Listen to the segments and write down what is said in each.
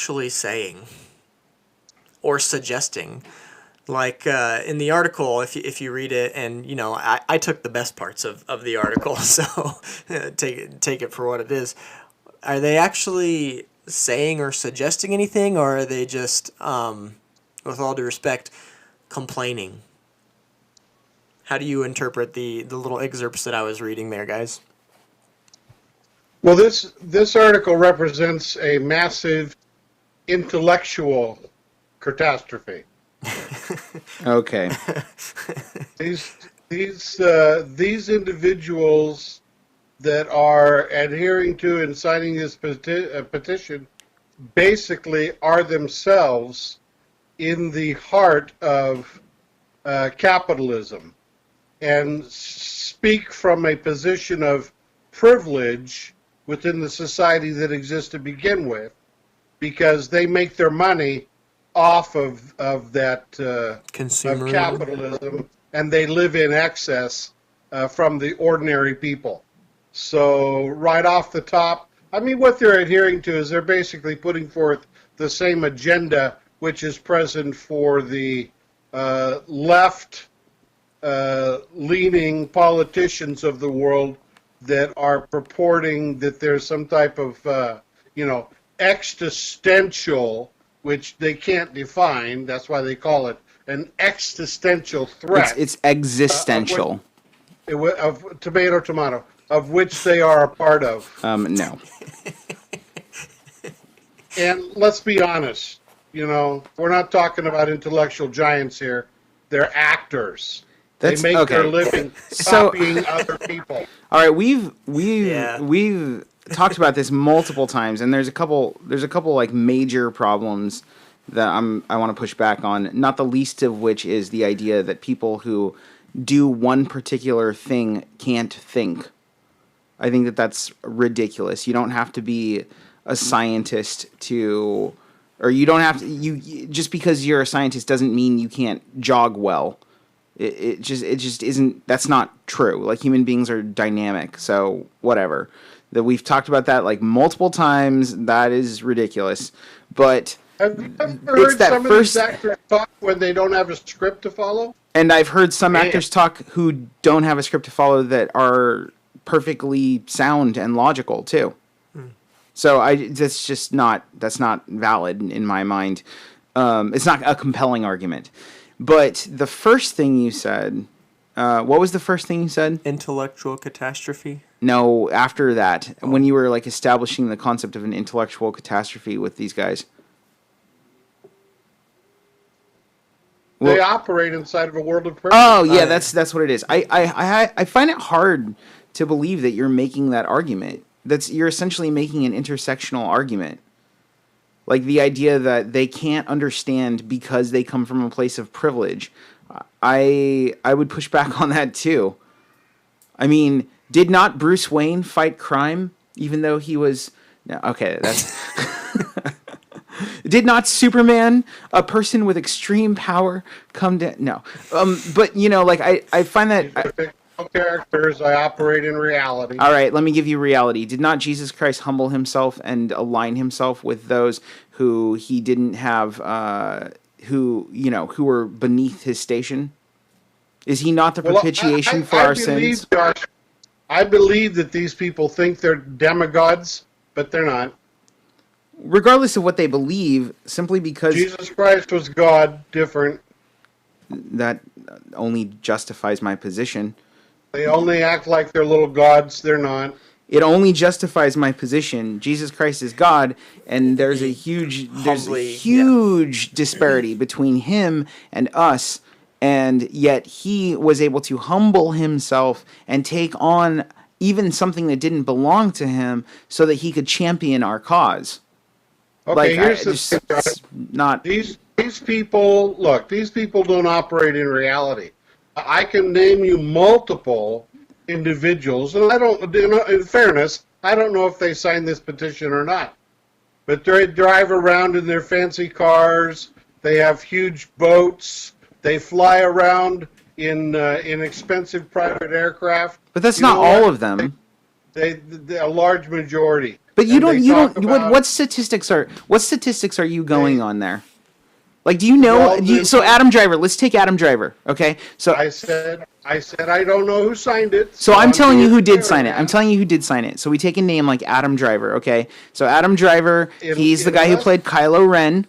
actually saying or suggesting? Like in the article, if you read it, and I took the best parts of the article, so take it for what it is. Are they actually saying or suggesting anything, or are they just, with all due respect, complaining? How do you interpret the little excerpts that I was reading there, guys? Well, this article represents a massive intellectual catastrophe. Okay. These individuals that are adhering to and signing this petition basically are themselves in the heart of capitalism and speak from a position of privilege within the society that exists to begin with, because they make their money off of that of capitalism, and they live in excess from the ordinary people. So right off the top, I mean, what they're adhering to is they're basically putting forth the same agenda which is present for the left-leaning politicians of the world that are purporting that there's some type of, existential, which they can't define. That's why they call it an existential threat. It's existential. Of tomato, of which they are a part of. No. And let's be honest, we're not talking about intellectual giants here. They're actors. They make their living copying other people. All right, we've talked about this multiple times, and there's a couple like major problems that I want to push back on. Not the least of which is the idea that people who do one particular thing can't think. I think that that's ridiculous. You don't have to be a scientist to, or you don't have to. Just because you're a scientist doesn't mean you can't jog well. It just isn't. That's not true. Like, human beings are dynamic. So whatever. That we've talked about that like multiple times. That is ridiculous. But have you ever heard some of these actors talk when they don't have a script to follow? And I've heard some actors talk who don't have a script to follow that are perfectly sound and logical too. So that's not valid in my mind. It's not a compelling argument. But the first thing you said, what was the first thing you said? Intellectual catastrophe? No, after that, when you were like establishing the concept of an intellectual catastrophe with these guys. They operate inside of a world of privilege. Oh yeah, that's what it is. I find it hard to believe that you're making that argument. You're essentially making an intersectional argument. Like the idea that they can't understand because they come from a place of privilege. I would push back on that too. I mean, did not Bruce Wayne fight crime even though he was... No, okay, that's... Did not Superman, a person with extreme power, come down? No. But, I find that... Characters, I operate in reality. All right, let me give you reality. Did not Jesus Christ humble himself and align himself with those who he didn't have, who were beneath his station? Is he not the propitiation for our sins? Josh, I believe that these people think they're demigods, but they're not. Regardless of what they believe, simply because... Jesus Christ was God, different. That only justifies my position. They only act like they're little gods. They're not. It only justifies my position. Jesus Christ is God, and there's a huge disparity between him and us, and yet he was able to humble himself and take on even something that didn't belong to him so that he could champion our cause. Okay, here's the thing, not these people. Look, these people don't operate in reality. I can name you multiple individuals, and I don't. In fairness, I don't know if they signed this petition or not. But they drive around in their fancy cars. They have huge boats. They fly around in expensive private aircraft. But that's not all of them. A large majority. But And they talk about what statistics are you going on there? Like, do you know? well, So Adam Driver, let's take Adam Driver. Okay, so I don't know who signed it. So I'm telling you being who did fair, sign it. I'm man. telling you who did sign it. So we take a name like Adam Driver, okay? So Adam Driver, he's the guy who Unless played Kylo Ren,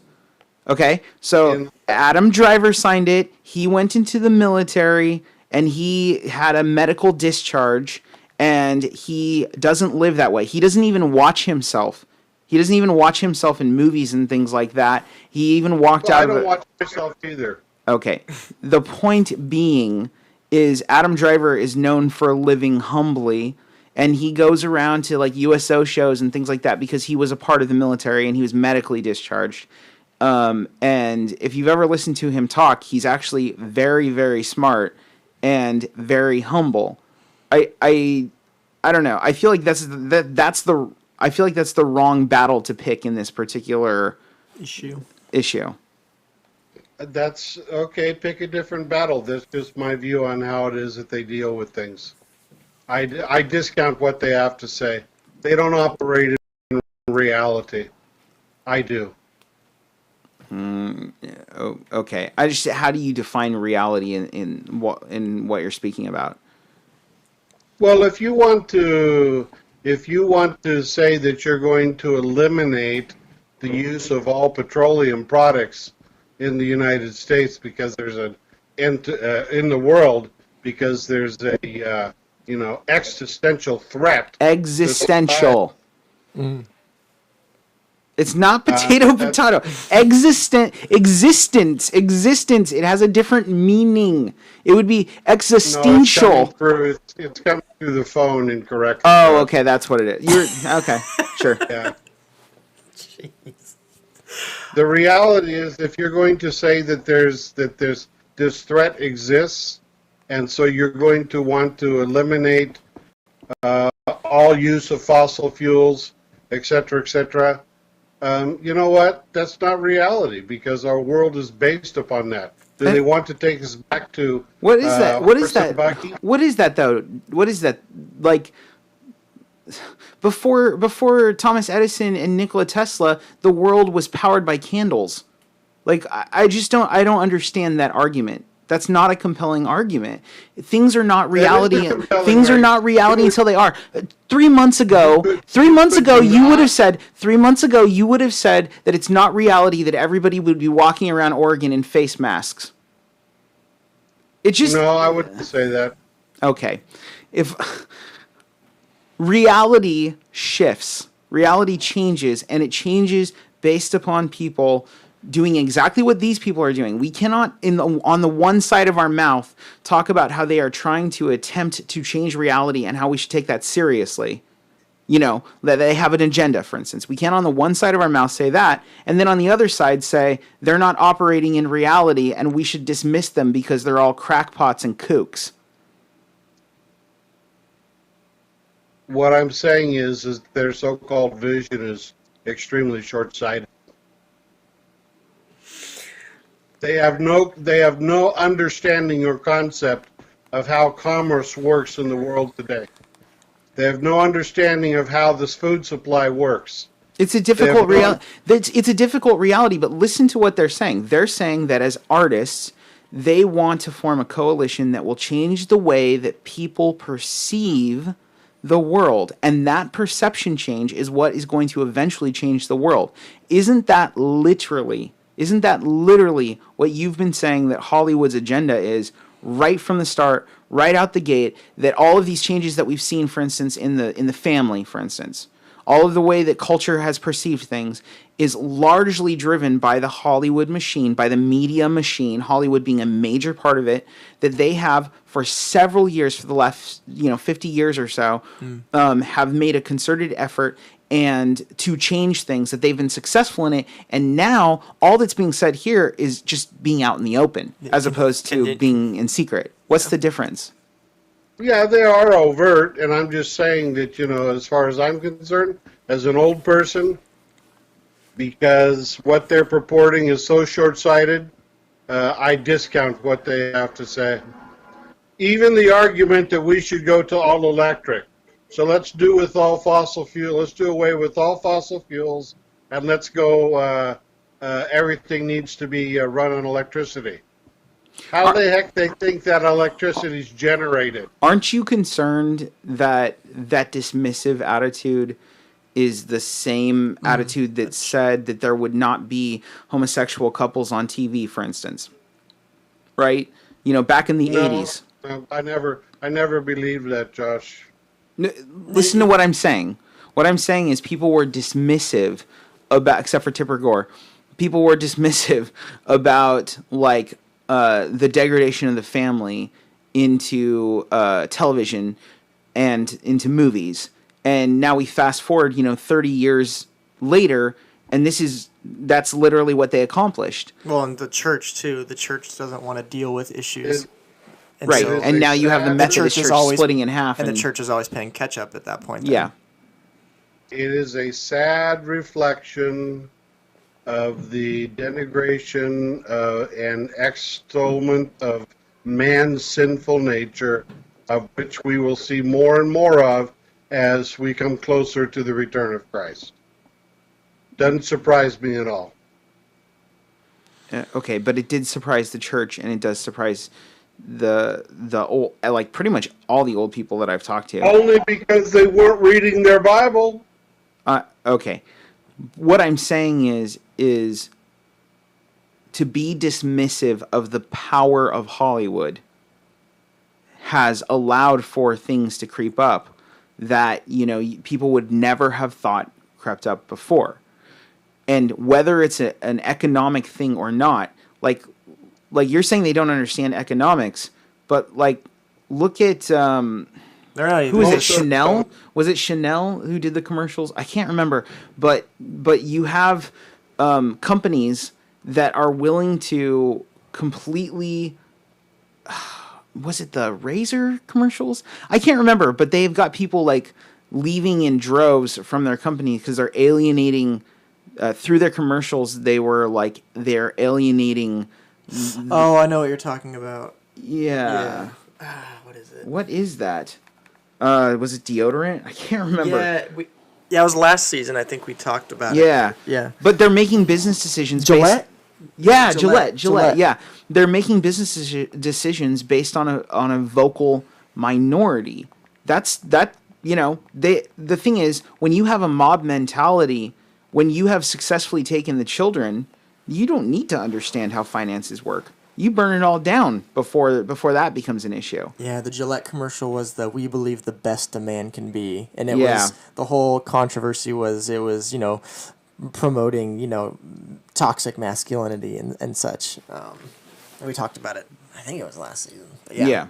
okay? So in Adam Driver signed it. He went into the military and he had a medical discharge and he doesn't live that way. He doesn't even watch himself. He doesn't even watch himself in movies and things like that. He even walked well, I out of don't it. watch myself either. Okay. The point being is Adam Driver is known for living humbly and he goes around to like USO shows and things like that because he was a part of the military and he was medically discharged. And if you've ever listened to him talk, he's actually very, very smart and very humble. I don't know. I feel like that's the wrong battle to pick in this particular issue. That's okay. Pick a different battle. That's just my view on how it is that they deal with things. I discount what they have to say. They don't operate in reality. I do. Oh, okay. How do you define reality in what you're speaking about? Well, if you want to say that you're going to eliminate the use of all petroleum products in the United States because there's in the world because there's a existential threat. Existential. It's not That's potato. Existence. It has a different meaning. It would be no, it's existential. coming through. It's coming through the phone incorrectly. Oh, Josh. okay, that's what it is. You're okay. Sure. Yeah. Jeez. The reality is, if you're going to say that this threat exists, and so you're going to want to eliminate all use of fossil fuels, et cetera, you know what? That's not reality because our world is based upon that. Do they want to take us back to What is that? What is horse and that? buggy? What is that though? What is that like? Before Thomas Edison and Nikola Tesla, the world was powered by candles. Like I just don't understand that argument. That's not a compelling argument. Things are not reality. compelling Things are not argument. reality until they are. 3 months ago, you would have said 3 months ago you would have said that it's not reality that everybody would be walking around Oregon in face masks. It just No, I wouldn't say that. okay. If reality shifts, reality changes, and it changes based upon people doing exactly what these people are doing. We cannot, on the one side of our mouth, talk about how they are trying to attempt to change reality and how we should take that seriously. You know, that they have an agenda, for instance. We can't on the one side of our mouth say that, and then on the other side say they're not operating in reality and we should dismiss them because they're all crackpots and kooks. What I'm saying is their so-called vision is extremely short-sighted. They have no understanding or concept of how commerce works in the world today. They have no understanding of how this food supply works. It's a difficult reality. It's a difficult reality, but listen to what they're saying. They're saying that as artists, they want to form a coalition that will change the way that people perceive the world, and that perception change is what is going to eventually change the world. Isn't that literally what you've been saying that Hollywood's agenda is right from the start, right out the gate, that all of these changes that we've seen, for instance, in the family, for instance, all of the way that culture has perceived things is largely driven by the Hollywood machine, by the media machine, Hollywood being a major part of it, that they have for several years, for the last 50 years or so, have made a concerted effort and to change things, that they've been successful in it, and now all that's being said here is just being out in the open as opposed to being in secret. What's the difference? Yeah, they are overt, and I'm just saying that, as far as I'm concerned, as an old person, because what they're purporting is so short-sighted, I discount what they have to say. Even the argument that we should go to all electric. So let's Let's do away with all fossil fuels, and let's go. Everything needs to be run on electricity. How Are, the heck they think that electricity is generated? aren't you concerned that that dismissive attitude is the same attitude that said that there would not be homosexual couples on TV, for instance? Right? You know, back in the No, 80s. no, I never believed that, Josh. Listen to what I'm saying. What I'm saying is people were dismissive about, except for Tipper Gore, people were dismissive about like the degradation of the family into television and into movies. And now we fast forward, 30 years later, and that's literally what they accomplished. Well, and the church too. The church doesn't want to deal with issues, It, and Right. it so is And a now you have the sad, Methodist church is church always- splitting in half. and the church is always playing catch up at that point. Then. Yeah. it is a sad reflection of the denigration and extolment of man's sinful nature, of which we will see more and more of as we come closer to the return of Christ. Doesn't surprise me at all. Okay, but it did surprise the church, and it does surprise the old, like pretty much all the old people that I've talked to. Only because they weren't reading their Bible. Okay, what I'm saying is to be dismissive of the power of Hollywood has allowed for things to creep up that people would never have thought crept up before. And whether it's an economic thing or not, like you're saying they don't understand economics, but like look at They're not who is it? Most of- Chanel? Was it Chanel who did the commercials? I can't remember, but you have companies that are willing to completely. Was it the Razor commercials? I can't remember, but they've got people like leaving in droves from their company because they're alienating. Through their commercials, they're alienating. Oh, I know what you're talking about. Yeah. What is it? What is that? Was it deodorant? I can't remember. Yeah, it was last season. I think we talked about it. Yeah. Yeah. But they're making business decisions. Gillette? Yeah, Gillette. Gillette. Yeah, they're making business decisions based on a vocal minority. The thing is, when you have a mob mentality, when you have successfully taken the children, you don't need to understand how finances work. You burn it all down before that becomes an issue. Yeah, the Gillette commercial was the "We believe the best a man can be," and it Yeah. was the whole controversy was promoting toxic masculinity and such. And we talked about it. I think it was last season. But yeah.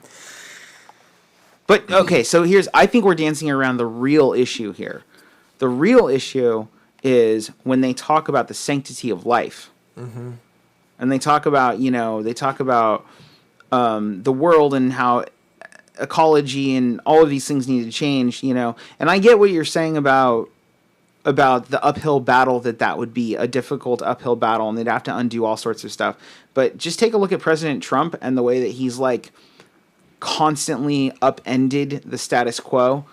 But okay, so I think we're dancing around the real issue here. The real issue is when they talk about the sanctity of life. Mm-hmm. And they talk about, the world and how ecology and all of these things need to change, And I get what you're saying about the uphill battle that would be, a difficult uphill battle, and they'd have to undo all sorts of stuff. But just take a look at President Trump and the way that he's constantly upended the status quo,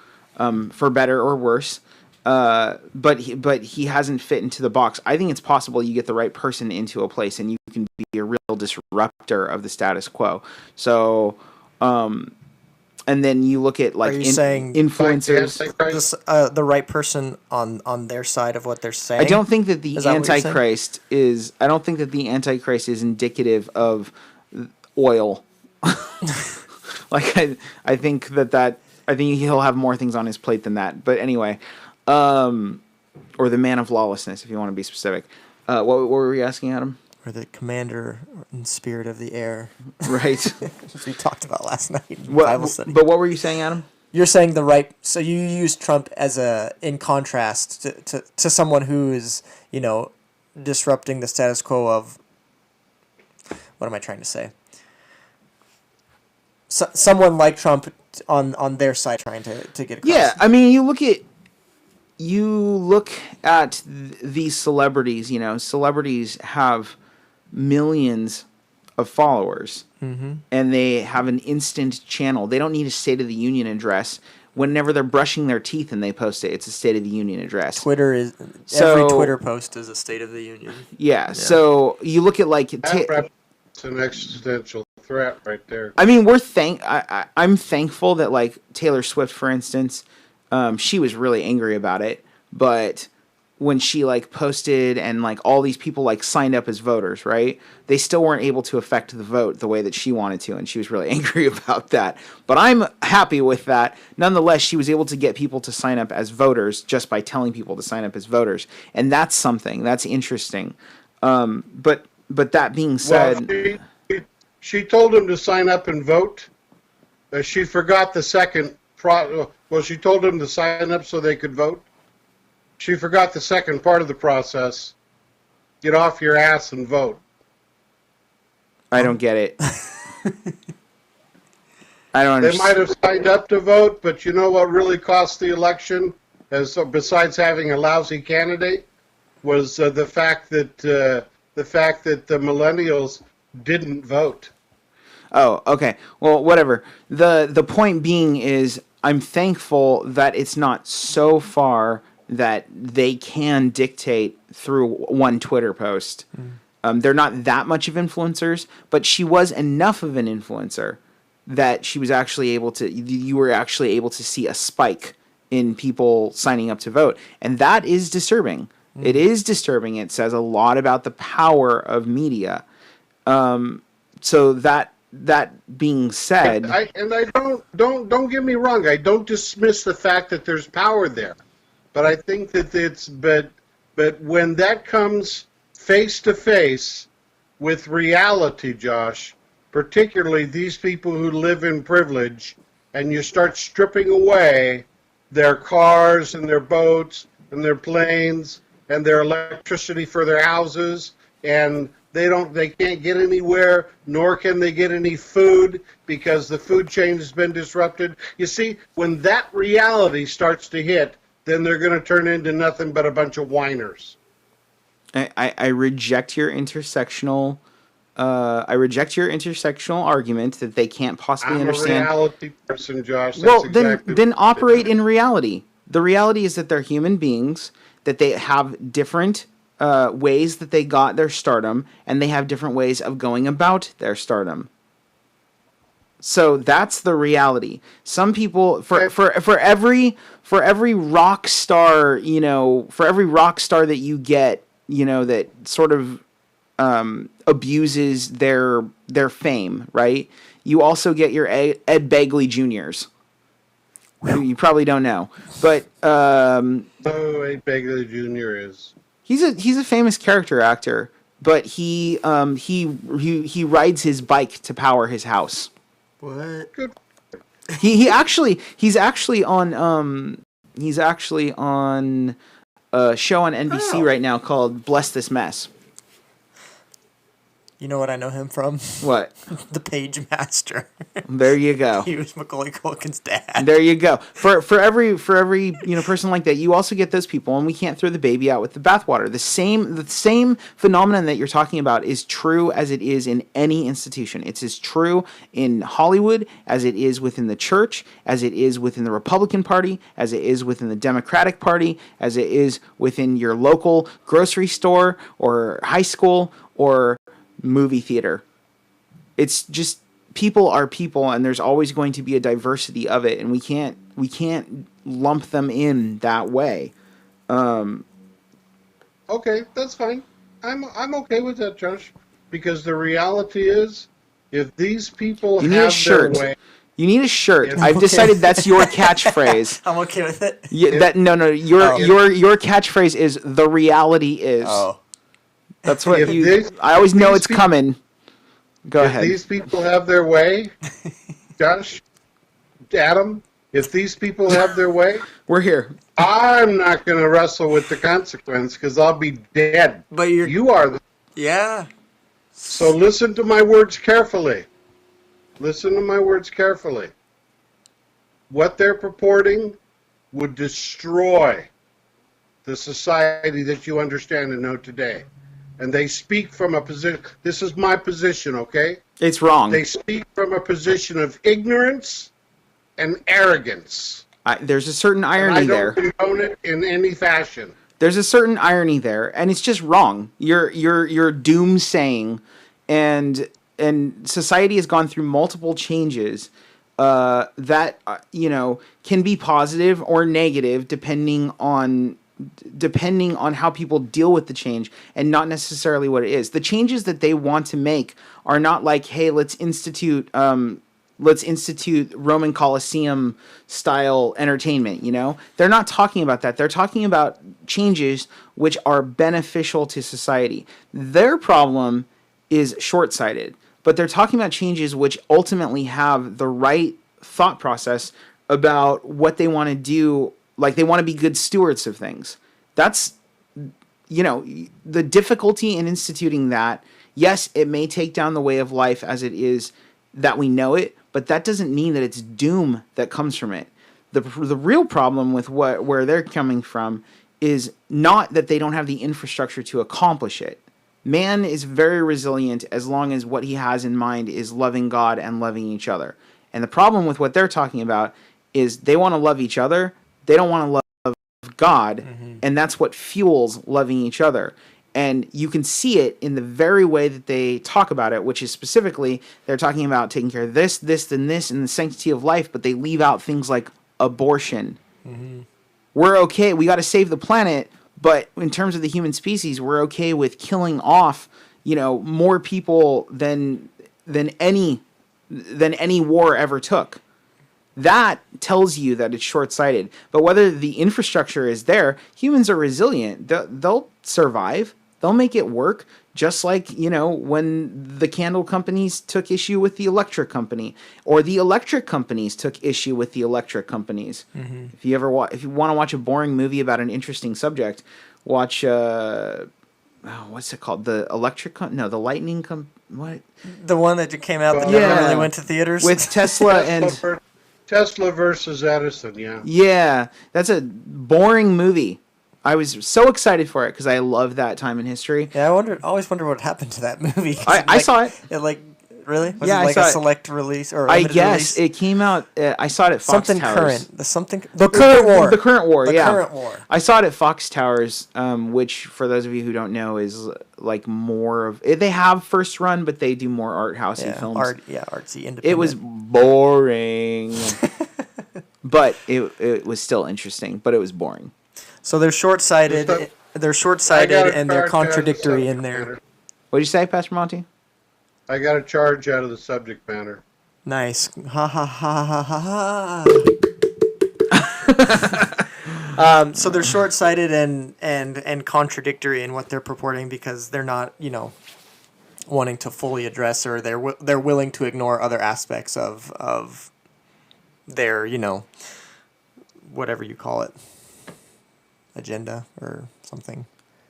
for better or worse. But he hasn't fit into the box. I think it's possible you get the right person into a place and you can be a real disruptor of the status quo. So, and then you look at Are you saying influencers. the right person on their side of what they're saying? I don't think that the Is that what you're saying? Antichrist is. I don't think that the Antichrist is indicative of oil. I think I think he'll have more things on his plate than that. But anyway, or the man of lawlessness, if you want to be specific. What were we asking, Adam? Or the commander in spirit of the air, Right. as we talked about last night in Bible study. But what were you saying, Adam? You're saying the right. So you use Trump as in contrast to someone who is disrupting the status quo of. What am I trying to say? Someone like Trump on their side trying to get across. Yeah, I mean, you look at these celebrities. Celebrities have millions of followers, and they have an instant channel. They don't need a State of the Union address whenever they're brushing their teeth and they post it, it's a State of the Union address. Every Twitter post is a State of the Union. Yeah. So you look at like it's an existential threat right there. I mean, I'm thankful that like Taylor Swift, for instance, she was really angry about it, but when she like posted and like all these people like signed up as voters, right? They still weren't able to affect the vote the way that she wanted to, and she was really angry about that. But I'm happy with that. Nonetheless, she was able to get people to sign up as voters just by telling people to sign up as voters, and that's something that's interesting. But that being said, well, she told them to sign up and vote. She forgot the second. Well, she told them to sign up so they could vote. She forgot the second part of the process. Get off your ass and vote. I don't get it. I don't understand. They might have signed up to vote, but you know what really cost the election, besides having a lousy candidate, was the fact that the millennials didn't vote. Oh, okay. Well, whatever. The point being is, I'm thankful that it's not so far that they can dictate through one Twitter post. They're not that much of influencers, but she was enough of an influencer that she was actually able to, you were actually able to see a spike in people signing up to vote. And that is disturbing. It is disturbing. It says a lot about the power of media. So that being said, I don't get me wrong. I don't dismiss the fact that there's power there. But I think that but when that comes face to face with reality, Josh, particularly these people who live in privilege, and you start stripping away their cars and their boats and their planes and their electricity for their houses, and they can't get anywhere, nor can they get any food because the food chain has been disrupted. You see, when that reality starts to hit, then they're going to turn into nothing but a bunch of whiners. I reject your intersectional. I reject your intersectional argument that they can't possibly understand. I'm a reality person, Josh. Well, then operate in reality. The reality is that they're human beings, that they have different ways that they got their stardom, and they have different ways of going about their stardom. So that's the reality. Some people, for every rock star, for every rock star that you get, that sort of abuses their fame, right? You also get your Ed Begley Juniors. You probably don't know, but Ed Begley Jr. is. He's a famous character actor, but he rides his bike to power his house. What? Good. He's actually on a show on NBC right now called Bless This Mess. You know what I know him from? What? The Page Master. There you go. He was Macaulay Culkin's dad. There you go. For every person like that, you also get those people, and we can't throw the baby out with the bathwater. The same phenomenon that you're talking about is true as it is in any institution. It's as true in Hollywood as it is within the church, as it is within the Republican Party, as it is within the Democratic Party, as it is within your local grocery store or high school or movie theater. It's just people are people, and there's always going to be a diversity of it, and we can't lump them in that way. Okay, that's fine. I'm okay with that, Josh, because the reality is, if these people you need have a shirt. their way, you need a shirt. I've decided that's your catchphrase. I'm okay with it. Yeah, your catchphrase is the reality is. Oh. That's what I always know it's coming. Go ahead. If these people have their way, Josh, Adam, if these people have their way, we're here. I'm not going to wrestle with the consequence because I'll be dead. But you are. Yeah. So listen to my words carefully. Listen to my words carefully. What they're purporting would destroy the society that you understand and know today. And they speak from a position, this is my position, okay? It's wrong. They speak from a position of ignorance and arrogance. There's a certain And irony I don't there. condone it in any fashion. There's a certain irony there, and it's just wrong. You're doomsaying, and society has gone through multiple changes that can be positive or negative depending on how people deal with the change and not necessarily what it is. The changes that they want to make are not like, hey, let's institute Roman Colosseum style entertainment, They're not talking about that. They're talking about changes which are beneficial to society. Their problem is short-sighted, but they're talking about changes which ultimately have the right thought process about what they want to do. Like, they want to be good stewards of things. That's, the difficulty in instituting that. Yes, it may take down the way of life as it is that we know it, but that doesn't mean that it's doom that comes from it. The real problem with where they're coming from is not that they don't have the infrastructure to accomplish it. Man is very resilient as long as what he has in mind is loving God and loving each other. And the problem with what they're talking about is they want to love each other. They don't want to love God, and that's what fuels loving each other. And you can see it in the very way that they talk about it, which is specifically they're talking about taking care of this, and this, and the sanctity of life, but they leave out things like abortion. We're okay. We got to save the planet, but in terms of the human species, we're okay with killing off, more people than any war ever took. That tells you that it's short-sighted. But whether the infrastructure is there, humans are resilient. They'll survive. They'll make it work. Just like, when the candle companies took issue with the electric company, or the electric companies took issue with the electric companies. If you want to watch a boring movie about an interesting subject, watch what's it called? The the lightning what? The one that came out that never really went to theaters with Tesla and Tesla versus Edison, yeah. Yeah, that's a boring movie. I was so excited for it because I love that time in history. Yeah, always wonder what happened to that movie. I saw it. Really? Was yeah, it like I saw a select release or I limited guess release? it came out. I saw it at Fox Something Towers. current. The current war. The current war. The Yeah. current war. I saw it at Fox Towers, which for those of you who don't know is like more of they have first run, but they do more art housey films. Artsy, independent. It was boring, but it was still interesting. But it was boring. So they're short-sighted. They're short-sighted and they're contradictory in there. What did you say, Pastor Monty? I got a charge out of the subject matter. Nice. Ha ha ha ha ha ha. So they're short-sighted and contradictory in what they're purporting because they're not, wanting to fully address, or they're willing to ignore other aspects of their, whatever you call it, agenda or something.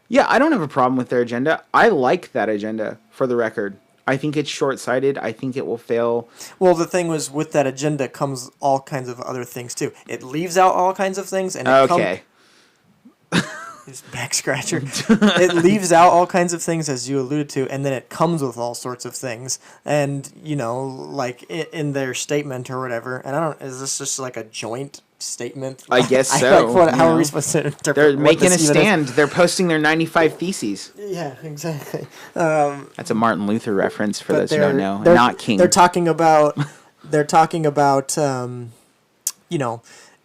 Yeah, I don't have a problem with their agenda. I like that agenda, for the record. I think it's short-sighted. I think it will fail. Well, the thing was, with that agenda comes all kinds of other things, too. It leaves out all kinds of things, and His back scratcher. It leaves out all kinds of things, as you alluded to, and then it comes with all sorts of things. And, like in their statement or whatever, and is this just like a joint statement? I guess so. How are we supposed to interpret? They're making a stand. They're posting their 95 Theses. Yeah, exactly. That's a Martin Luther reference for those who don't know. Not King. They're talking about.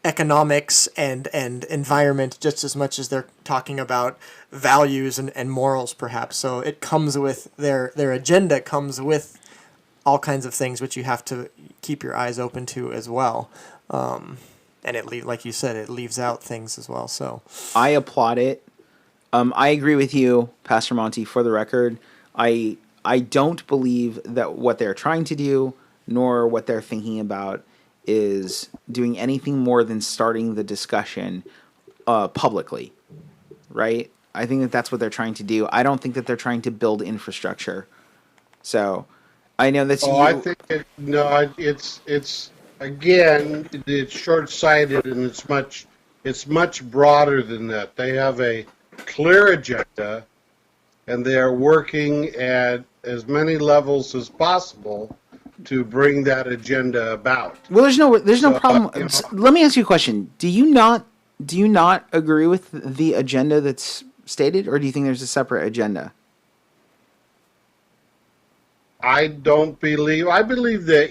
Economics and environment just as much as they're talking about values and morals, perhaps. So it comes with their agenda comes with all kinds of things which you have to keep your eyes open to as well. And like you said, it leaves out things as well. So I applaud it. I agree with you, Pastor Monty. For the record, I don't believe that what they're trying to do, nor what they're thinking about, is doing anything more than starting the discussion publicly, right? I think that that's what they're trying to do. I don't think that they're trying to build infrastructure. So I know that's I think it's again, it's short-sighted, and it's much broader than that. They have a clear agenda, and they are working at as many levels as possible to bring that agenda about. Well, there's no So, problem. you know, Let me ask you a question. Do you not agree with the agenda that's stated, or do you think there's a separate agenda? I believe that,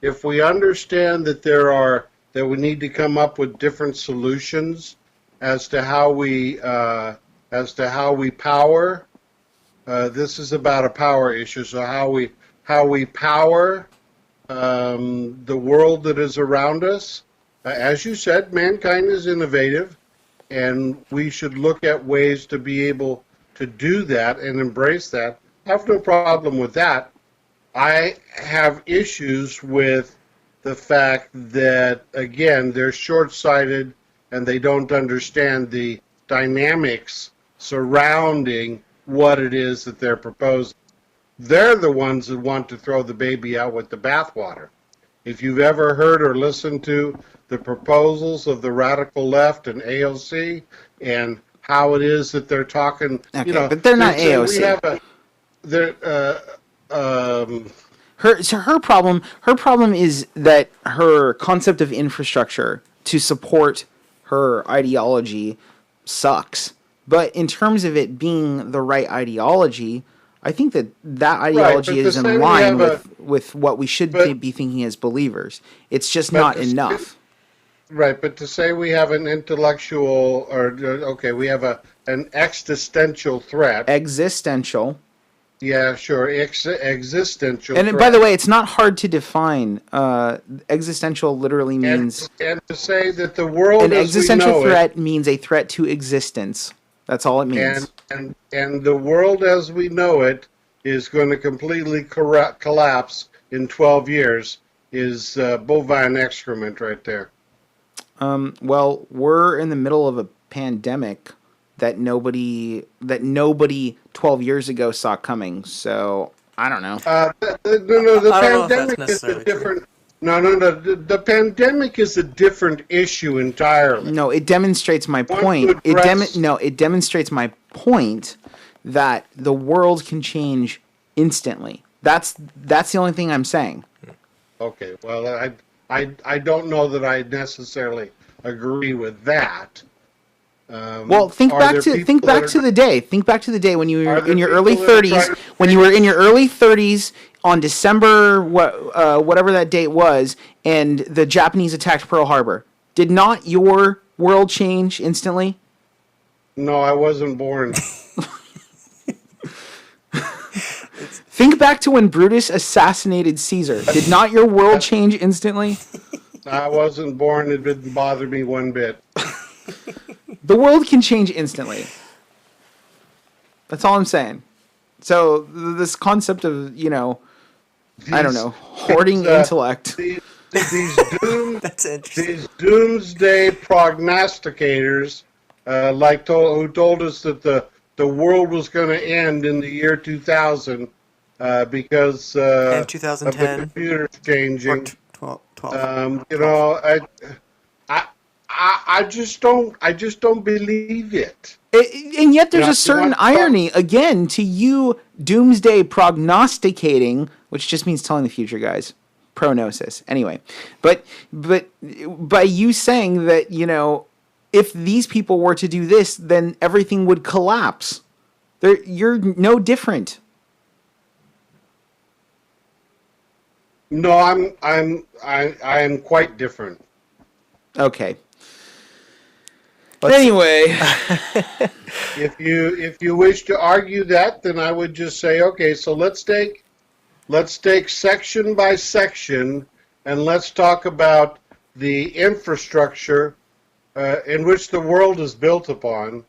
if we understand that we need to come up with different solutions as to how we power. This is about a power issue. So how we power the world that is around us. As you said, mankind is innovative, and we should look at ways to be able to do that and embrace that. I have no problem with that. I have issues with the fact that, again, they're short-sighted and they don't understand the dynamics surrounding what it is that they're proposing. They're the ones that want to throw the baby out with the bathwater. If you've ever heard or listened to the proposals of the radical left and AOC and how it is that they're talking, Okay, but they're not we AOC. have a, they're, Her problem is that her concept of infrastructure to support her ideology sucks. But in terms of it being the right ideology, I think that ideology but is to in say we line have a, with what we should but, be thinking as believers. It's just but not to say, enough. right, but to say we have an intellectual, we have an existential threat. Existential. Yeah, sure, existential And by the threat. way, it's not hard to define. Existential literally And means and to say that the an world as we existential know it, threat means a threat to existence. That's all it means. and the world as we know it is going to completely collapse in 12 years is bovine excrement right there. Well, we're in the middle of a pandemic that nobody 12 years ago saw coming. So I don't know. No, the I don't know if that's pandemic is a necessarily true. different. No. The pandemic is a different issue entirely. No, it demonstrates my Want to point. address? It demonstrates my point that the world can change instantly. That's the only thing I'm saying. Okay, well, I don't know that I necessarily agree with that. Well, think Are back there to think people that back to are the day. Think back to the day when you were are there in your people early that are 30s. trying to When you were in your early 30s on December whatever that date was, and the Japanese attacked Pearl Harbor. Did not your world change instantly? No, I wasn't born. Think back to when Brutus assassinated Caesar. Did not your world change instantly? I wasn't born. It didn't bother me one bit. The world can change instantly. That's all I'm saying. So this concept of, I don't These, know, hoarding intellect. these doom, That's interesting. these doomsday prognosticators, who told us that the world was going to end in the year 2000 because And of the 2010 computers or changing. 12. I just don't believe it. And yet there's Yeah, a certain irony, again, to you doomsday prognosticating, which just means telling the future, guys. Prognosis. Anyway, but by you saying that, if these people were to do this, then everything would collapse. You're no different. No, I am quite different. Okay. Anyway, If you wish to argue that, then I would just say, okay, so let's take section by section, and let's talk about the infrastructure in which the world is built upon.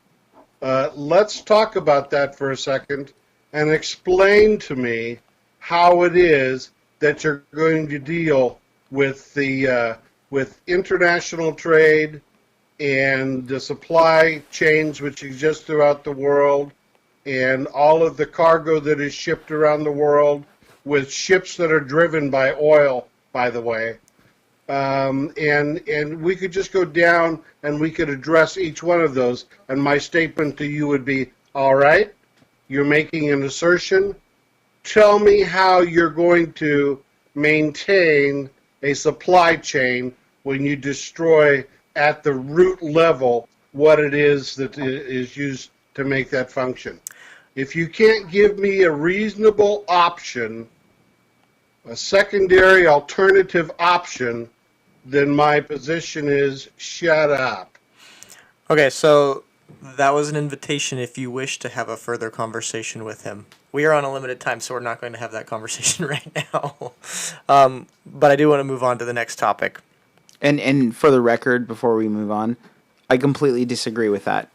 Let's talk about that for a second and explain to me how it is that you're going to deal with the with international trade and the supply chains which exist throughout the world, and all of the cargo that is shipped around the world with ships that are driven by oil, by the way. And we could just go down and we could address each one of those. And my statement to you would be, all right, you're making an assertion. tell me how you're going to maintain a supply chain when you destroy at the root level what it is that is used to make that function. If you can't give me a reasonable option, a secondary alternative option, then my position is shut up. Okay, so that was an invitation if you wish to have a further conversation with him. We are on a limited time, so we're not going to have that conversation right now. But I do want to move on to the next topic. And for the record, before we move on, I completely disagree with that.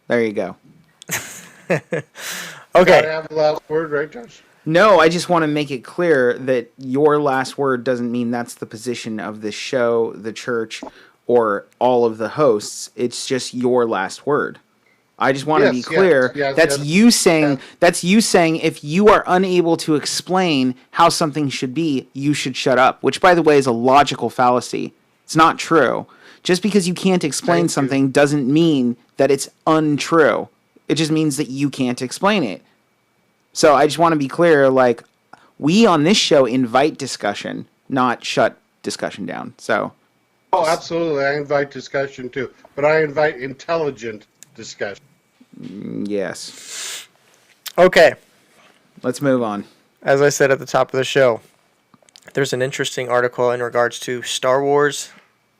There you go. Gotta Okay, have the last word, right, Josh? No, I just want to make it clear that your last word doesn't mean that's the position of the show, the church, or all of the hosts. It's just your last word. I just want to be clear. That's you saying. Yes. That's you saying. If you are unable to explain how something should be, you should shut up. Which, by the way, is a logical fallacy. It's not true. Just because you can't explain Thank you. something doesn't mean that it's untrue. It just means that you can't explain it. So I just want to be clear. Like, we on this show invite discussion, not shut discussion down. So. Oh, absolutely. I invite discussion too, but I invite intelligent discussion. Yes. okay. Let's move on. As I said at the top of the show, there's an interesting article in regards to Star Wars,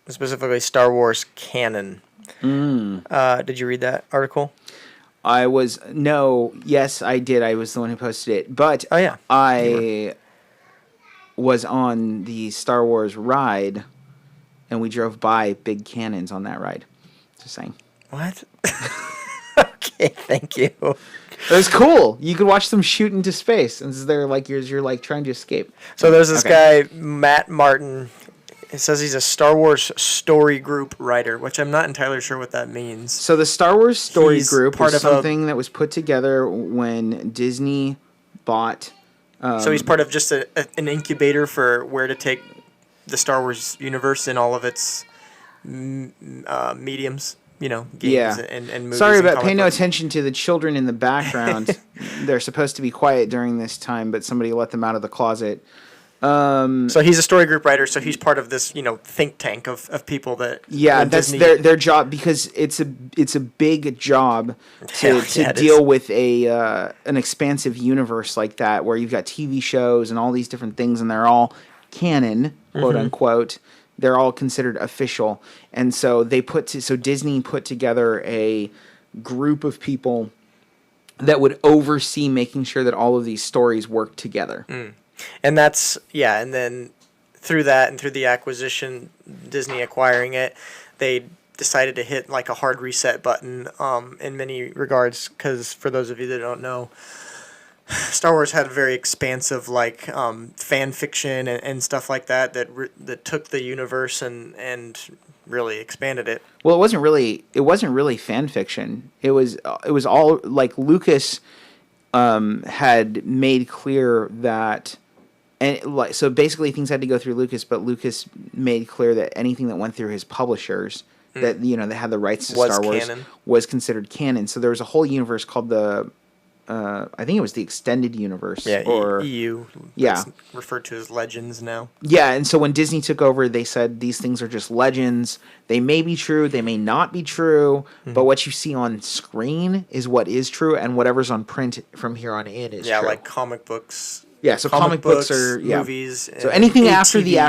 specifically Star Wars canon. Did you read that article? Yes, I did. I was the one who posted it. But Oh, yeah. I was on the Star Wars ride, and we drove by big cannons on that ride. Just saying. What? Okay, thank you. It was cool. You could watch them shoot into space, and they're like you're like trying to escape. So there's this Okay. guy, Matt Martin. It says he's a Star Wars story group writer, which I'm not entirely sure what that means. So the Star Wars Story He's Group part is of a- something that was put together when Disney bought. So he's part of just an incubator for where to take the Star Wars universe in all of its mediums, games Yeah. and movies. Sorry and about comic pay no books. attention to the children in the background. They're supposed to be quiet during this time, but somebody let them out of the closet. So he's a story group writer, so he's part of this, think tank of people that Yeah, when that's Disney- their job, because it's a big job to Yeah, it deal is. with an expansive universe like that, where you've got TV shows and all these different things, and they're all canon, quote unquote. They're all considered official, and so Disney put together a group of people that would oversee making sure that all of these stories work together. And that's, and then through that and through the acquisition, Disney acquiring it, they decided to hit like a hard reset button in many regards, because for those of you that don't know, Star Wars had a very expansive fan fiction and stuff like that that took the universe and really expanded it. Well, it wasn't really fan fiction. It was all like Lucas had made clear that, and like, so basically things had to go through Lucas, but Lucas made clear that anything that went through his publishers that that had the rights to Was Star Wars canon. was considered canon. So there was a whole universe called the I think it was the extended universe, or EU. Yeah. It's referred to as Legends now. yeah. And so when Disney took over, they said these things are just legends. They may be true, they may not be true, but what you see on screen is what is true, and whatever's on print from here on in is true. Like comic books. Yeah, so comic books are movies. So anything after the ATV.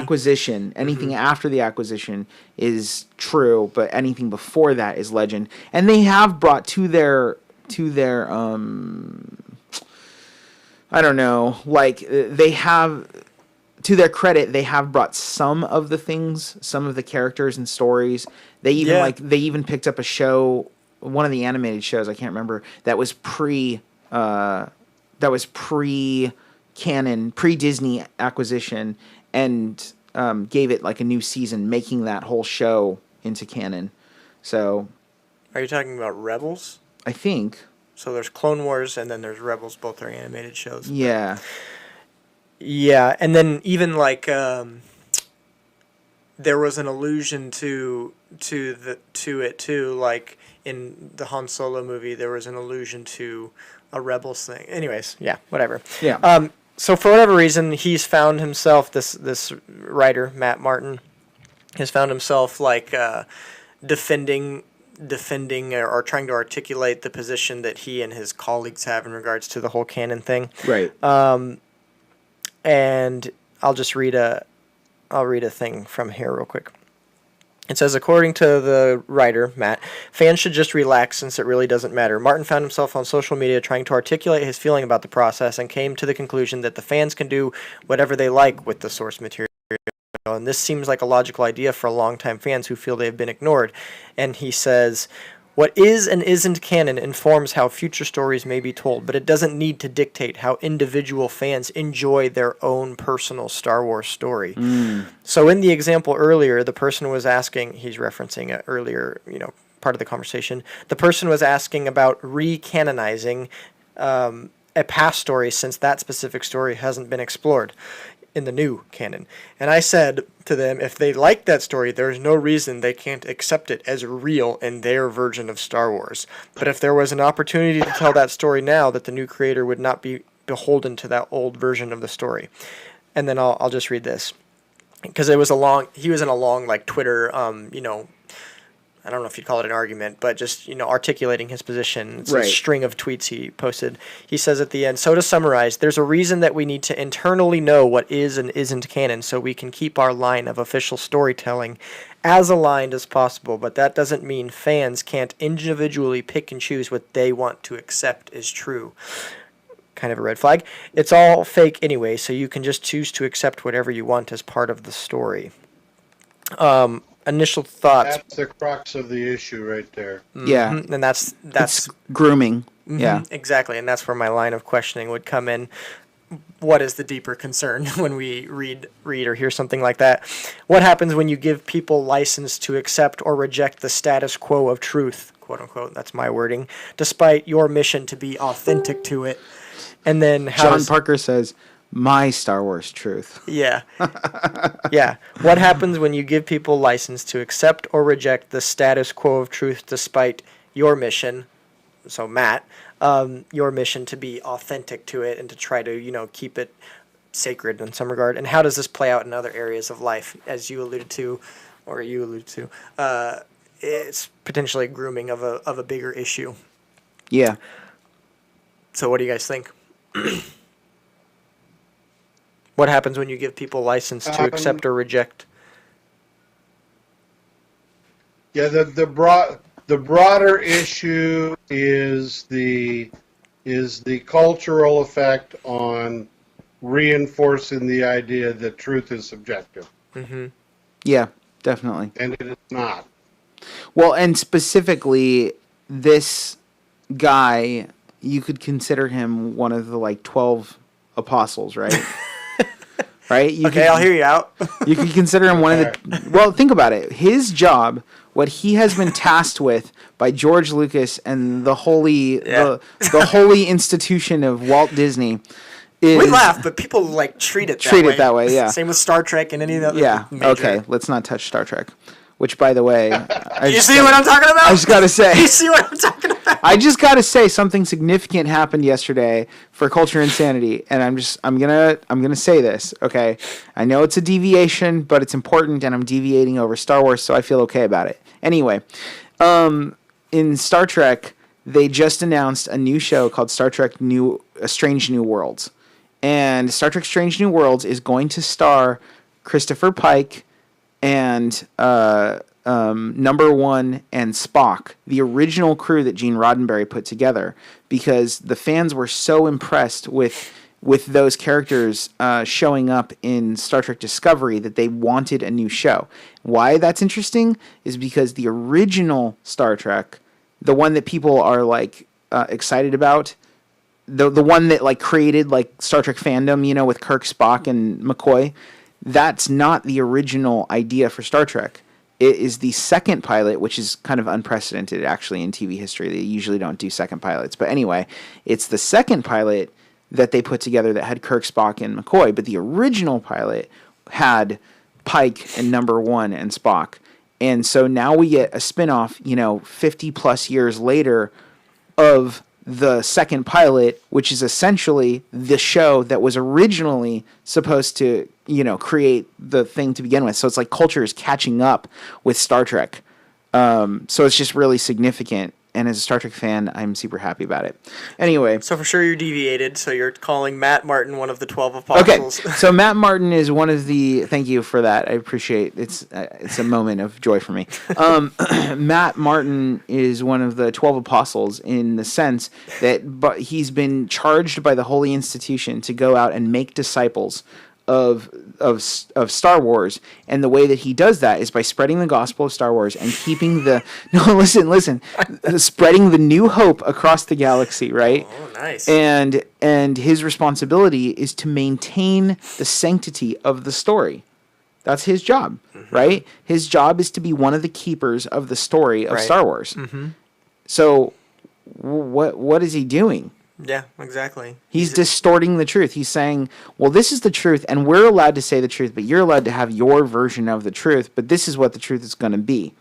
acquisition, is true, but anything before that is legend. And they have brought to their I don't know, like they have, to their credit, they have brought some of the things, some of the characters and stories. They even they even picked up a show, one of the animated shows, I can't remember, that was pre canon, pre-Disney acquisition, and gave it like a new season, making that whole show into canon. So Are you talking about Rebels? I think, So there's Clone Wars and then there's Rebels. Both are animated shows. yeah. Yeah, and then even there was an allusion to it too, like in the Han Solo movie, there was an allusion to a Rebels thing. Anyways, yeah, whatever. Yeah. So for whatever reason, he's found himself, this writer, Matt Martin, has found himself like defending or trying to articulate the position that he and his colleagues have in regards to the whole canon thing. Right. And I'll read a thing from here real quick. It says, according to the writer, Matt, fans should just relax since it really doesn't matter. Martin found himself on social media trying to articulate his feeling about the process and came to the conclusion that the fans can do whatever they like with the source material. And this seems like a logical idea for longtime fans who feel they have been ignored. And he says, what is and isn't canon informs how future stories may be told, but it doesn't need to dictate how individual fans enjoy their own personal Star Wars story. So in the example earlier, the person was asking, he's referencing an earlier, part of the conversation, the person was asking about re-canonizing a past story since that specific story hasn't been explored in the new canon. And I said to them, if they like that story, there's no reason they can't accept it as real in their version of Star Wars. But if there was an opportunity to tell that story now, that the new creator would not be beholden to that old version of the story. And then I'll just read this, because he was in a long like Twitter, I don't know if you'd call it an argument, but just, articulating his position. It's a string of tweets he posted. He says at the end, so to summarize, there's a reason that we need to internally know what is and isn't canon so we can keep our line of official storytelling as aligned as possible, but that doesn't mean fans can't individually pick and choose what they want to accept as true. Kind of a red flag. It's all fake anyway, so you can just choose to accept whatever you want as part of the story. Initial thoughts. That's the crux of the issue right there. Yeah. And that's It's grooming. Yeah. Exactly, and that's where my line of questioning would come in. What is the deeper concern when we read or hear something like that? What happens when you give people license to accept or reject the status quo of truth, quote unquote, that's my wording, despite your mission to be authentic to it? And then John Parker says, my Star Wars truth. Yeah. Yeah. What happens when you give people license to accept or reject the status quo of truth despite your mission, so Matt, your mission to be authentic to it and to try to, keep it sacred in some regard? And how does this play out in other areas of life, as you alluded to? It's potentially grooming of a bigger issue. Yeah. So what do you guys think? What happens when you give people license to accept or reject? Yeah, the broader issue is the cultural effect on reinforcing the idea that truth is subjective. Mm-hmm. Yeah, definitely. And it is not. Well, and specifically, this guy, you could consider him one of the 12 apostles, right? Right? I'll hear you out. You can consider him one of the... Well, think about it. His job, what he has been tasked with by George Lucas and the holy the holy institution of Walt Disney is... We laugh, but people treat it that way. Yeah. Same with Star Trek and any of the other major... Okay, let's not touch Star Trek. Which, by the way... You see what I'm talking about? I just gotta say... You see what I'm talking about? I just gotta say something significant happened yesterday for Culture Insanity, and I'm gonna say this, okay? I know it's a deviation, but it's important, and I'm deviating over Star Wars, so I feel okay about it. Anyway, in Star Trek, they just announced a new show called Star Trek Strange New Worlds. And Star Trek Strange New Worlds is going to star Christopher Pike and Number One and Spock, the original crew that Gene Roddenberry put together, because the fans were so impressed with those characters showing up in Star Trek Discovery that they wanted a new show. Why that's interesting is because the original Star Trek, the one that people are excited about, the one that created Star Trek fandom, with Kirk, Spock, and McCoy, that's not the original idea for Star Trek. It is the second pilot, which is kind of unprecedented actually in TV history. They usually don't do second pilots. But anyway, it's the second pilot that they put together that had Kirk, Spock, and McCoy. But the original pilot had Pike and Number One and Spock. And so now we get a spinoff, 50 plus years later of the second pilot, which is essentially the show that was originally supposed to, create the thing to begin with. So it's like culture is catching up with Star Trek. So it's just really significant. And as a Star Trek fan, I'm super happy about it. Anyway. So for sure you're deviated. So you're calling Matt Martin one of the 12 Okay. apostles. So Matt Martin is one of the. Thank you for that. I appreciate it's a moment of joy for me. Matt Martin is one of the 12 apostles in the sense that he's been charged by the Holy Institution to go out and make disciples of Star Wars, and the way that he does that is by spreading the gospel of Star Wars and keeping the spreading the new hope across the galaxy, right? Oh, nice. And his responsibility is to maintain the sanctity of the story. That's his job, right? His job is to be one of the keepers of the story of Star Wars. So what is he doing? Yeah, exactly. He's distorting the truth. He's saying, well, this is the truth, and we're allowed to say the truth, but you're allowed to have your version of the truth, but this is what the truth is going to be.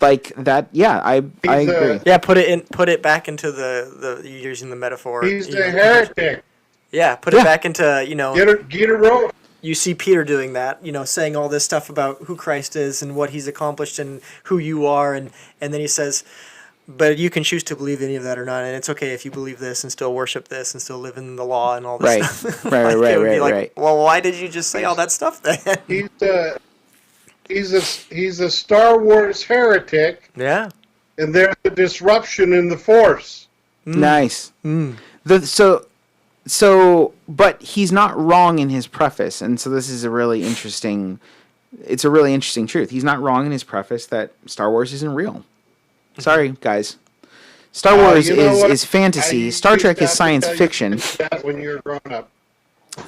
Like that, yeah, I agree. Yeah, put it back into the using the metaphor. He's a heretic. Yeah, put it back into, Get a rope. You see Peter doing that, saying all this stuff about who Christ is and what he's accomplished and who you are, and then he says, but you can choose to believe any of that or not, and it's okay if you believe this and still worship this and still live in the law and all this stuff. Right. Well, why did you just say all that stuff then? He's a Star Wars heretic. Yeah. And there's a disruption in the Force. Nice. But he's not wrong in his preface, and so this is a really interesting truth. He's not wrong in his preface that Star Wars isn't real. Sorry, guys. Star Wars is fantasy. Star Trek is science fiction. When you're grown up.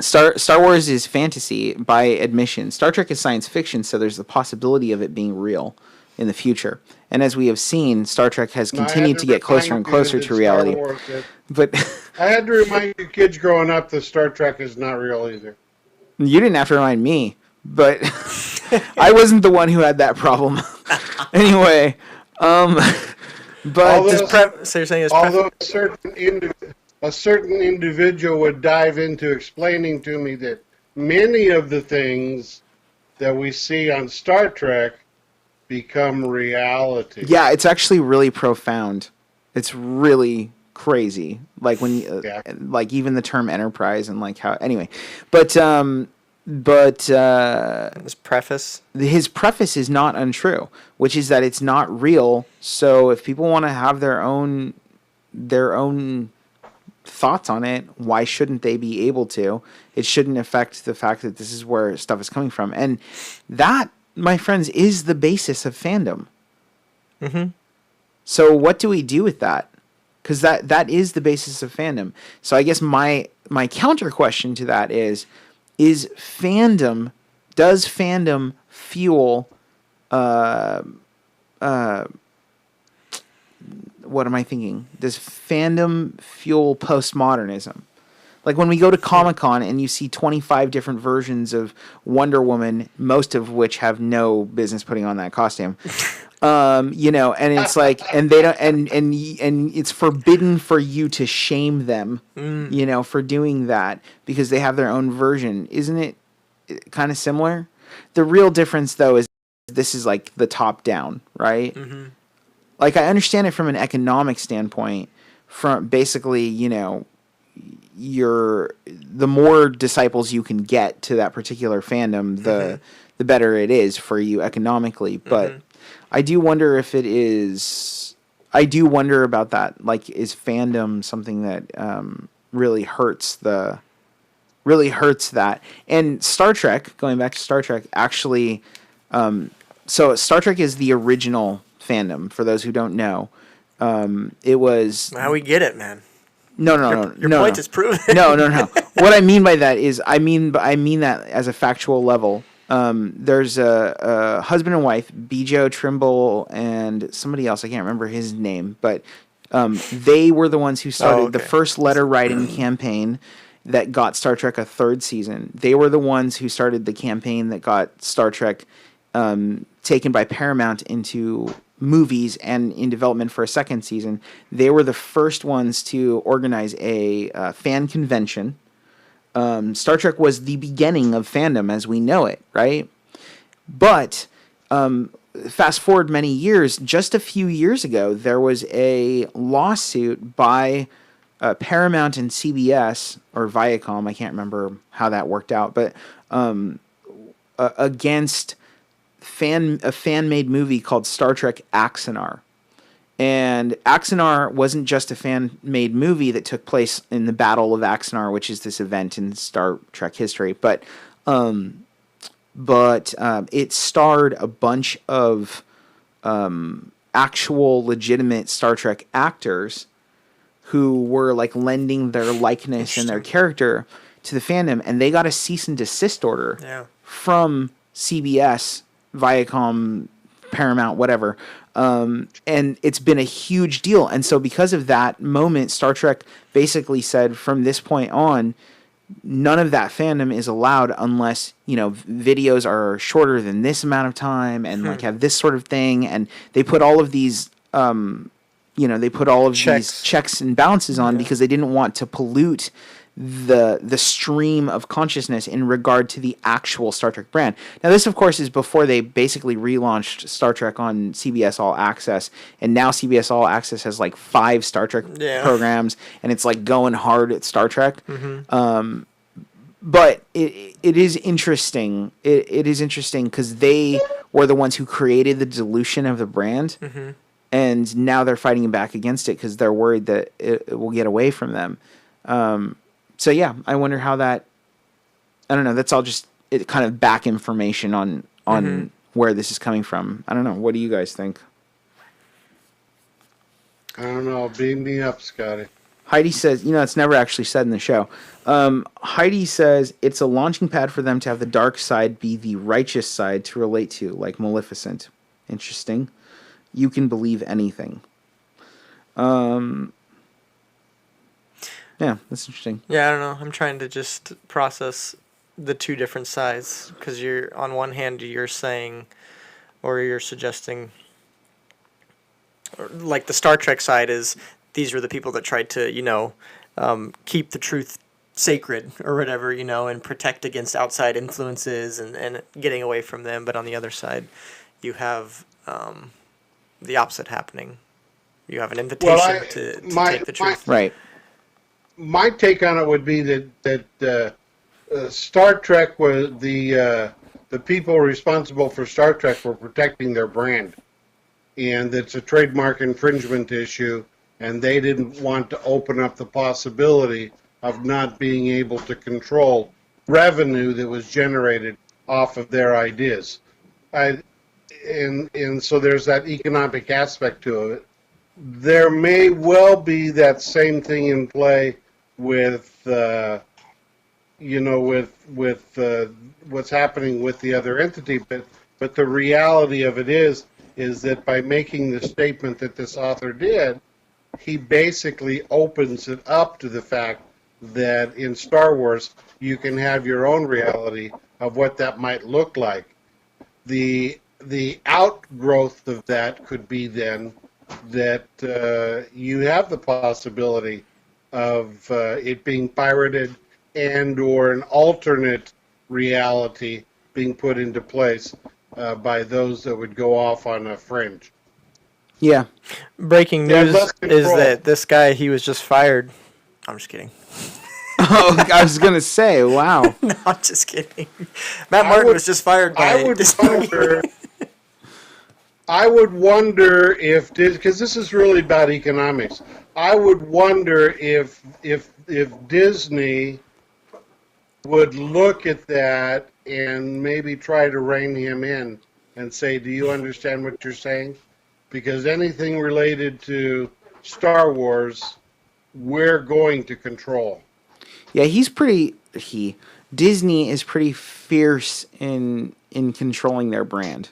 Star Wars is fantasy by admission. Star Trek is science fiction, so there's the possibility of it being real in the future. And as we have seen, Star Trek has continued to get closer and closer to reality. But I had to remind you kids growing up that Star Trek is not real either. You didn't have to remind me, but I wasn't the one who had that problem. Anyway, but so you're saying although a certain individual would dive into explaining to me that many of the things that we see on Star Trek become reality. Yeah, it's actually really profound. It's really crazy. Like when you, like even the term Enterprise and like how. Anyway, but his preface is not untrue, which is that it's not real. So if people want to have their own thoughts on it, why shouldn't they be able to? It shouldn't affect the fact that this is where stuff is coming from, and that, my friends, is the basis of fandom. So what do we do with that? Because that is the basis of fandom. So I guess my counter question to that is fandom, does fandom fuel what am I thinking? Does fandom fuel postmodernism? Like when we go to Comic-Con and you see 25 different versions of Wonder Woman, most of which have no business putting on that costume. And it's like, and they don't, and it's forbidden for you to shame them, for doing that because they have their own version. Isn't it kind of similar? The real difference though is this is like the top down, right? Like I understand it from an economic standpoint, from basically, the more disciples you can get to that particular fandom, the better it is for you economically. But I do wonder if it is. I do wonder about that. Like, is fandom something that really hurts that? And Star Trek, going back to Star Trek, actually, so Star Trek is the original fandom. For those who don't know, it was. Now we get it, man. No. Your point is proven. No. What I mean by that is, I mean that as a factual level. There's a husband and wife, Bijo Trimble, and somebody else. I can't remember his name, but they were the ones who started the first letter writing campaign that got Star Trek a third season. They were the ones who started the campaign that got Star Trek taken by Paramount into movies and in development for a second season. They were the first ones to organize a fan convention. Star Trek was the beginning of fandom as we know it, right? But fast forward many years, just a few years ago, there was a lawsuit by Paramount and CBS, or Viacom, I can't remember how that worked out, but against a fan-made movie called Star Trek Axanar. And Axanar wasn't just a fan-made movie that took place in the Battle of Axanar, which is this event in Star Trek history, but it starred a bunch of actual legitimate Star Trek actors who were like lending their likeness and their character to the fandom, and they got a cease and desist order from CBS, Viacom, Paramount, whatever. And it's been a huge deal. And so because of that moment, Star Trek basically said from this point on, none of that fandom is allowed unless, videos are shorter than this amount of time and like have this sort of thing. And they put all of these, these checks and balances on because they didn't want to pollute the stream of consciousness in regard to the actual Star Trek brand. Now, this, of course, is before they basically relaunched Star Trek on CBS All Access, and now CBS All Access has like 5 Star Trek programs, and it's like going hard at Star Trek. But it is interesting. It is interesting because they were the ones who created the dilution of the brand, and now they're fighting back against it because they're worried that it will get away from them. So yeah, I wonder how that. I don't know. That's all just kind of back information on where this is coming from. I don't know. What do you guys think? I don't know. Beam me up, Scotty. Heidi says, it's never actually said in the show. Heidi says it's a launching pad for them to have the dark side be the righteous side to relate to, like Maleficent. Interesting. You can believe anything. Yeah, that's interesting. Yeah, I don't know. I'm trying to just process the two different sides because you're on one hand you're saying, or you're suggesting, like the Star Trek side is these were the people that tried to keep the truth sacred or whatever, and protect against outside influences and getting away from them. But on the other side, you have the opposite happening. You have an invitation to take the truth. Right. My take on it would be that Star Trek was the people responsible for Star Trek were protecting their brand, and it's a trademark infringement issue, and they didn't want to open up the possibility of not being able to control revenue that was generated off of their ideas. And so there's that economic aspect to it. There may well be that same thing in play with what's happening with the other entity, but the reality of it is that by making the statement that this author did, he basically opens it up to the fact that in Star Wars you can have your own reality of what that might look like. The outgrowth of that could be then that you have the possibility of it being pirated and or an alternate reality being put into place by those that would go off on a fringe. Yeah. Breaking news is that this guy, he was just fired. I'm just kidding. Oh, I was going to say, wow. No, I'm just kidding. Matt Martin was just fired by Disney. I would wonder if, because this is really about economics, I would wonder if Disney would look at that and maybe try to rein him in and say, do you understand what you're saying? Because anything related to Star Wars, we're going to control. Yeah, Disney is pretty fierce in controlling their brand.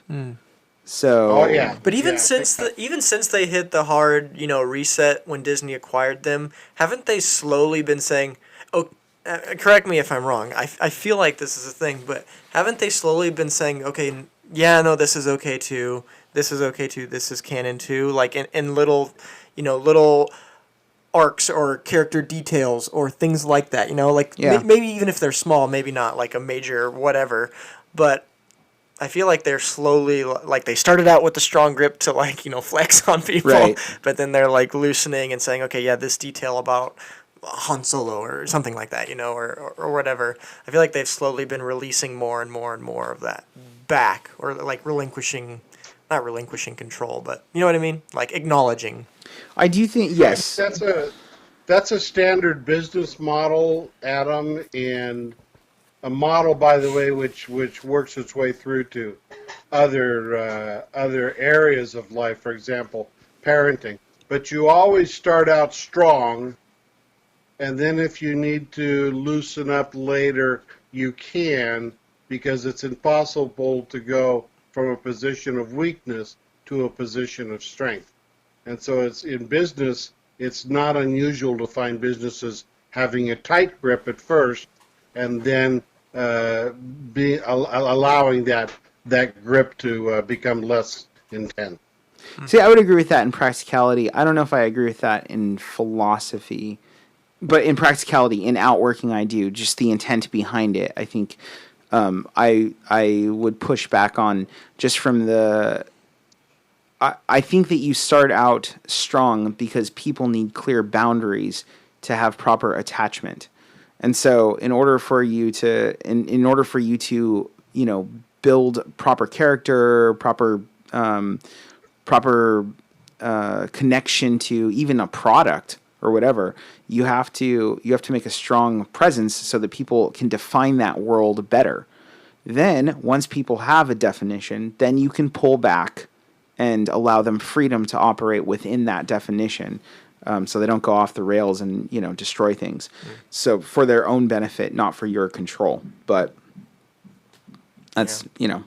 So, but even since they hit the hard, reset when Disney acquired them, haven't they slowly been saying, "Oh, correct me if I'm wrong. I feel like this is a thing, but haven't they slowly been saying, okay, yeah, no, this is okay too. this is okay too, this is canon too, like in little, little arcs or character details or things like that, like Yeah. maybe even if they're small, maybe not like a major whatever, but I feel like they're slowly, like they started out with the strong grip to like, flex on people, Right. but then they're like loosening and saying, okay, yeah, this detail about Han Solo or something like that, or whatever. I feel like they've slowly been releasing more and more and more of that back, or like not relinquishing control, but you know what I mean? Like acknowledging. I do think, yes. That's a standard business model, Adam, and a model, by the way, which works its way through to other areas of life. For example, parenting. But you always start out strong, and then if you need to loosen up later, you can, because it's impossible to go from a position of weakness to a position of strength. And so it's in business, it's not unusual to find businesses having a tight grip at first and then allowing that grip to become less intense. See, I would agree with that in practicality. I don't know if I agree with that in philosophy, but in practicality, in outworking, I do. Just the intent behind it, I think I would push back on just from the. I think that you start out strong because people need clear boundaries to have proper attachment, and so in order for you to build proper character, proper connection to even a product or whatever, you have to make a strong presence so that people can define that world better. Then once people have a definition, then you can pull back and allow them freedom to operate within that definition, so they don't go off the rails and destroy things. So for their own benefit, not for your control. But that's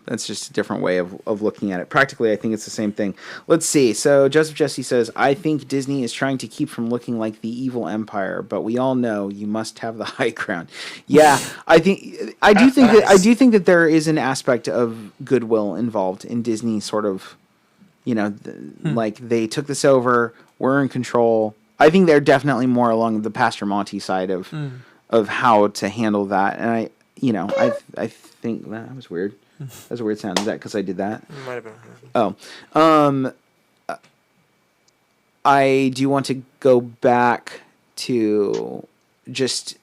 that's just a different way of looking at it. Practically, I think it's the same thing. Let's see. So Joseph Jesse says, I think Disney is trying to keep from looking like the evil empire, but we all know you must have the high ground. Yeah, I do think that there is an aspect of goodwill involved in Disney. Sort of, like they took this over, we're in control. I think they're definitely more along the Pastor Monty side of how to handle that, and I think that was weird. That's a weird sound. Is that because I did that? Might have been. Oh. I do want to go back to just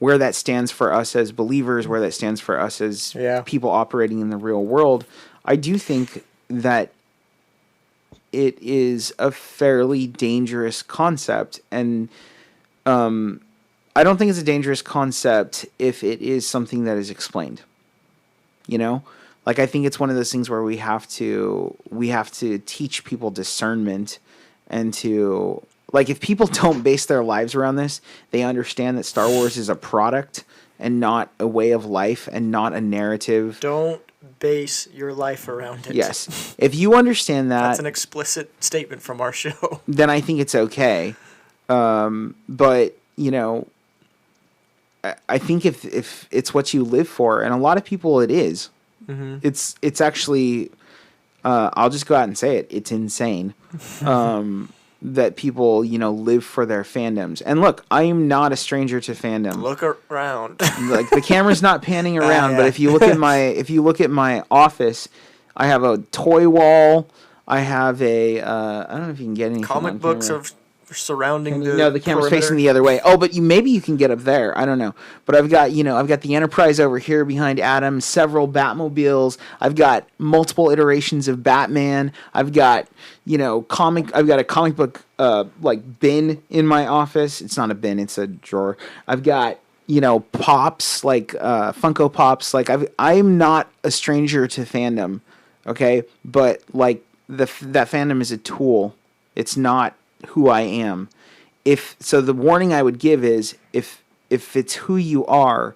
where that stands for us as believers, where that stands for us as people operating in the real world. I do think that it is a fairly dangerous concept, and I don't think it's a dangerous concept if it is something that is explained. Like I think it's one of those things where we have to teach people discernment, and to, like, if people don't base their lives around this, they understand that Star Wars is a product and not a way of life and not a narrative. Don't base your life around it. Yes. If you understand that, that's an explicit statement from our show. Then I think it's okay. But I think if it's what you live for, and a lot of people it is, it's actually, I'll just go out and say it, it's insane that people, live for their fandoms. And look, I am not a stranger to fandom. Look around. Like the camera's not panning around, but if you look at my office, I have a toy wall. I have a I don't know if you can get anything comic on books camera. of surrounding the no, the camera's perimeter. facing the other way. Oh, but maybe you can get up there. I don't know. But I've got the Enterprise over here behind Adam, several Batmobiles. I've got multiple iterations of Batman. I've got I've got a comic book like bin in my office. It's not a bin, it's a drawer. I've got pops, like Funko Pops. Like I'm not a stranger to fandom, okay? But like that fandom is a tool. It's not who I am. So the warning I would give is if it's who you are,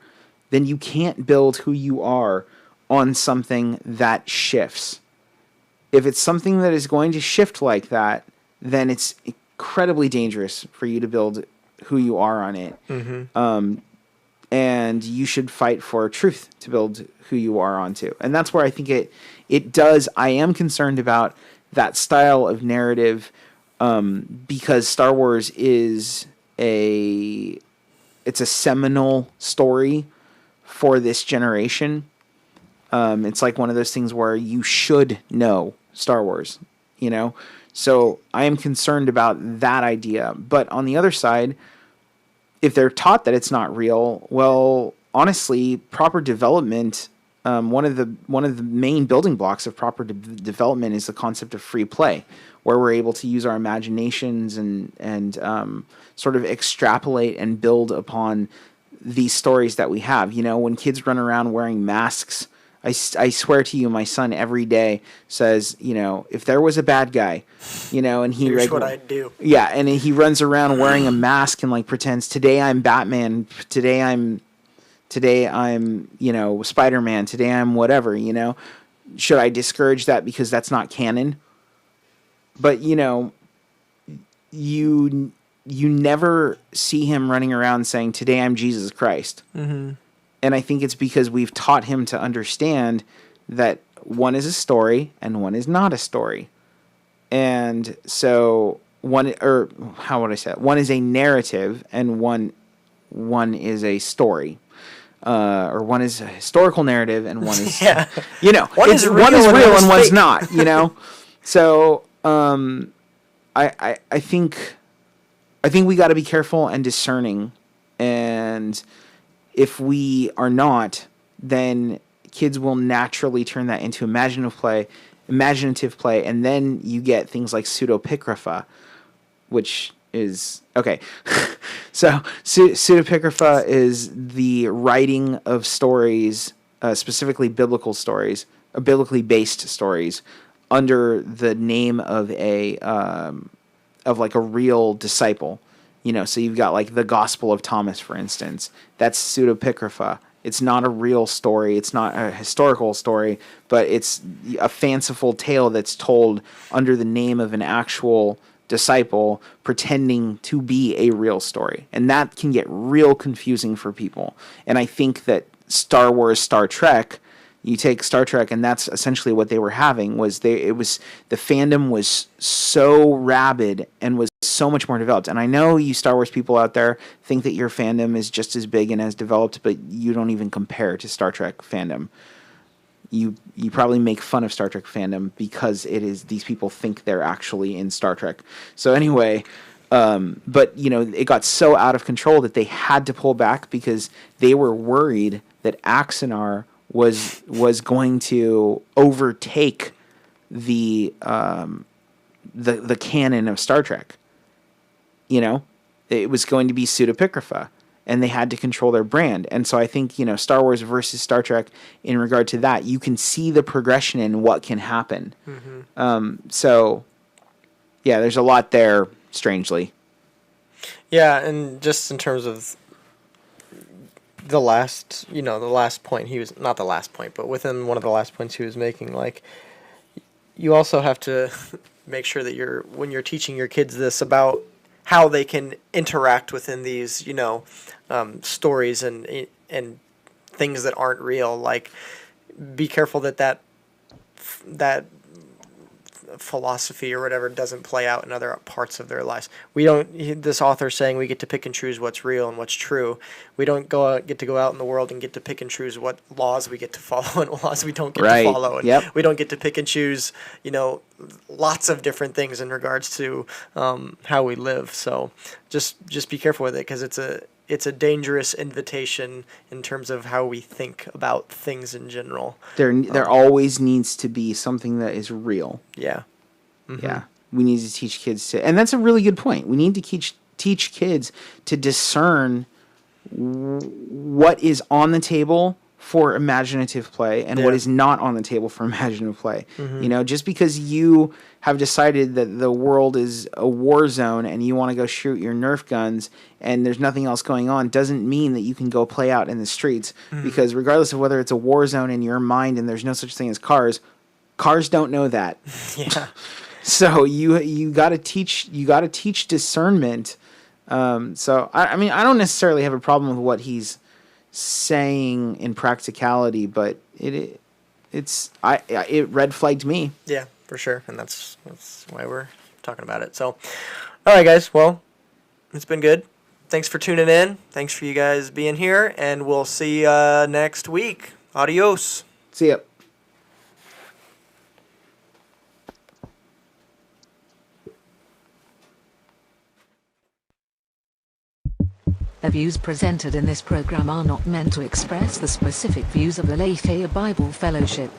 then you can't build who you are on something that shifts. If it's something that is going to shift like that, then it's incredibly dangerous for you to build who you are on it. and you should fight for truth to build who you are onto. And that's where I think it does. I am concerned about that style of narrative, because Star Wars is it's a seminal story for this generation. It's like one of those things where you should know Star Wars, So I am concerned about that idea. But on the other side, if they're taught that it's not real, well, honestly, proper development, one of the main building blocks of proper development is the concept of free play, where we're able to use our imaginations and sort of extrapolate and build upon these stories that we have. When kids run around wearing masks, I swear to you, my son every day says, if there was a bad guy, and he Here's what I'd do. Yeah, and he runs around wearing a mask and like pretends today I'm Batman, today I'm Spider-Man, today I'm whatever. Should I discourage that because that's not canon? But you never see him running around saying today I'm Jesus Christ. Mm-hmm. And I think it's because we've taught him to understand that one is a story and one is not a story. And so one is a narrative and one is a story. Or one is a historical narrative and one is, one is real and one's not, So, I think we got to be careful and discerning, and if we are not, then kids will naturally turn that into imaginative play, and then you get things like pseudepigrapha, which is okay. So pseudepigrapha is the writing of stories, specifically biblical stories, biblically based stories, under the name of like a real disciple. So you've got like the Gospel of Thomas, for instance. That's pseudepigrapha. It's not a real story. It's not a historical story, but it's a fanciful tale that's told under the name of an actual disciple pretending to be a real story. And that can get real confusing for people. And I think that Star Wars, Star Trek, you take Star Trek, and that's essentially what they were having. The fandom was so rabid and was so much more developed. And I know you Star Wars people out there think that your fandom is just as big and as developed, but you don't even compare to Star Trek fandom. You probably make fun of Star Trek fandom because these people think they're actually in Star Trek. So anyway, but it got so out of control that they had to pull back because they were worried that Axanar was going to overtake the canon of Star Trek. It was going to be pseudepigrapha, and they had to control their brand. And so I think Star Wars versus Star Trek, in regard to that, you can see the progression in what can happen. Mm-hmm. So yeah, there's a lot there, strangely. Yeah, and just in terms of the last point he was, not the last point, but within one of the last points he was making, like, you also have to make sure that when you're teaching your kids this about how they can interact within these, stories and things that aren't real, like, be careful that philosophy or whatever doesn't play out in other parts of their lives. This author's saying we get to pick and choose what's real and what's true. We don't get to go out in the world and get to pick and choose what laws we get to follow and laws we don't get to follow. And we don't get to pick and choose, lots of different things in regards to how we live. So just be careful with it, because it's a dangerous invitation in terms of how we think about things in general. There always needs to be something that is real. Yeah. Mm-hmm. Yeah. We need to teach kids and that's a really good point. We need to teach kids to discern what is on the table for imaginative play and what is not on the table for imaginative play. Mm-hmm. Just because you have decided that the world is a war zone and you want to go shoot your Nerf guns and there's nothing else going on doesn't mean that you can go play out in the streets. Mm-hmm. Because regardless of whether it's a war zone in your mind and there's no such thing as cars don't know that. Yeah. So you got to teach discernment. So I mean, I don't necessarily have a problem with what he's saying in practicality, but it red flagged me. Yeah, for sure, and that's why we're talking about it. So, all right, guys. Well, it's been good. Thanks for tuning in. Thanks for you guys being here, and we'll see you next week. Adios. See ya. The views presented in this program are not meant to express the specific views of the Lafayette Bible Fellowship.